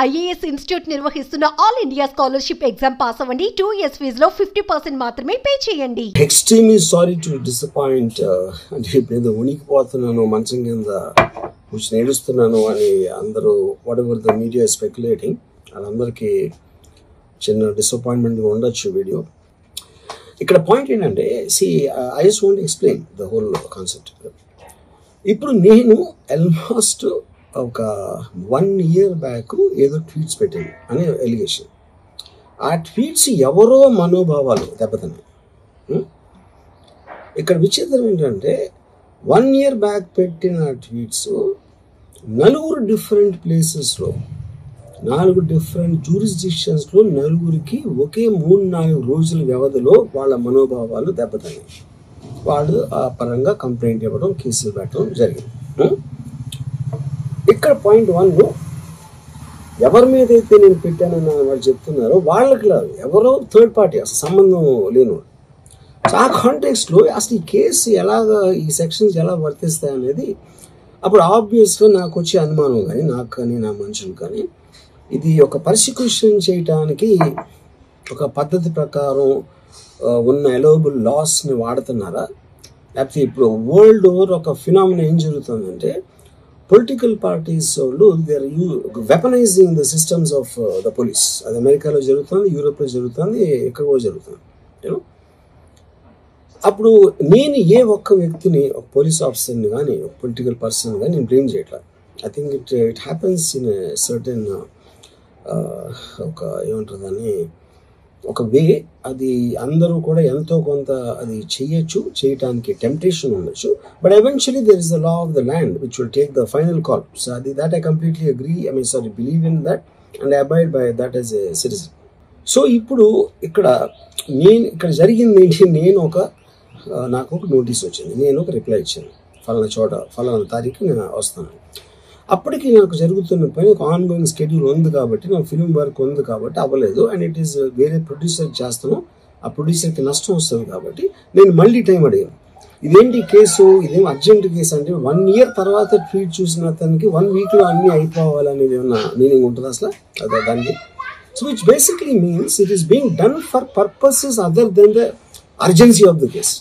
IAS institute నిర్వహిస్తున్న all India scholarship exam pass అవ్వండి. 2 years ఫీజులో 50% మాత్రమే పే చేయండి. Extremely sorry to disappoint. అంటే ఇప్పుడు ఉనికిపోతున్నాను, మంచం కింద కూర్చొని ఏడుస్తున్నాను అని అందరూ what ever the media speculating, వాళ్ళందరికీ చిన్న డిసప్పాయింట్మెంట్గా ఉండొచ్చు వీడియో. ఇక్కడ పాయింట్ ఏంటంటే, I just want explain the whole concept. ఇప్పుడు నేను ఆల్మోస్ట్ ఒక 1 year బ్యాక్ ఏదో ట్వీట్స్ పెట్టాను అనే ఎలిగేషన్. ఆ ట్వీట్స్ ఎవరో మనోభావాలు దెబ్బతిన్నాయి. ఇక్కడ విచిత్రం ఏంటంటే 1 year బ్యాక్ పెట్టిన ట్వీట్స్ 4 డిఫరెంట్ ప్లేసెస్లో 4 డిఫరెంట్ జ్యూరిస్డిక్షన్స్లో 4కి ఒకే 3-4 రోజుల వ్యవధిలో వాళ్ళ మనోభావాలు దెబ్బతిన్నాయి. వాళ్ళు ఆ పరంగా కంప్లైంట్ ఇవ్వడం, కేసులు పెట్టడం జరిగింది. ఇక్కడ పాయింట్ 1, ఎవరి మీద అయితే నేను పెట్టానని వాళ్ళు చెప్తున్నారో వాళ్ళకి లేదు, ఎవరో థర్డ్ పార్టీ, అసలు సంబంధం లేనివాడు. ఆ కాంటెక్స్ట్లో అసలు ఈ కేసు ఎలాగా, ఈ సెక్షన్స్ ఎలా వర్తిస్తాయి అనేది అప్పుడు ఆబ్వియస్గా నాకు వచ్చే అనుమానం కానీ, నాకు కానీ నా మనుషులు కానీ, ఇది ఒక పర్సిక్యూషన్ చేయటానికి ఒక పద్ధతి ప్రకారం ఉన్న ఎలోబుల్ లాస్ని వాడుతున్నారా, లేకపోతే ఇప్పుడు వరల్డ్ ఓవర్ ఒక ఫినామినా ఏం జరుగుతుందంటే, పొలిటికల్ పార్టీస్ వాళ్ళు they are weaponising the systems of the police. అది అమెరికాలో జరుగుతుంది, యూరోప్లో జరుగుతుంది, ఎక్కడో జరుగుతుంది. అప్పుడు నేను ఏ ఒక్క వ్యక్తిని, ఒక పోలీస్ ఆఫీసర్ని కానీ, ఒక పొలిటికల్ పర్సన్ కానీ నేను బ్లేమ్ చేయట్లేదు. I think it happens in a certain ఒక ఏమంటారు దాన్ని, ఒక వే. అది అందరూ కూడా ఎంతో కొంత అది చేయటానికి టెంప్టేషన్ ఉండొచ్చు. But eventually there is the law of the land which will take the final call. So అది that I completely agree, believe in that and I abide by that as a citizen. So ఇప్పుడు ఇక్కడ జరిగింది ఏంటి, నాకు ఒక notice వచ్చింది, నేను ఒక రిప్లై ఇచ్చాను, ఫలానా తారీఖు నేను వస్తాను. అప్పటికి నాకు జరుగుతున్న పని ఒక ఆన్గోయింగ్ స్కెడ్యూల్ ఉంది కాబట్టి, నా ఫిల్మ్ వర్క్ ఉంది కాబట్టి అవ్వలేదు. అండ్ ఇట్ ఈస్ వేరే ప్రొడ్యూసర్కి చేస్తాను, ఆ ప్రొడ్యూసర్కి నష్టం వస్తుంది కాబట్టి నేను మళ్ళీ టైం అడిగాను. ఇదేంటి కేసు, ఇదేం అర్జెంట్ కేసు అంటే 1 year తర్వాత ట్వీట్ చూసిన అతనికి 1 weekలో అన్నీ అయిపోవాలనేది ఏమన్నా మీనింగ్ ఉంటుంది అసలు దానికి? So which basically means it is being done for purposes other than the urgency of the case.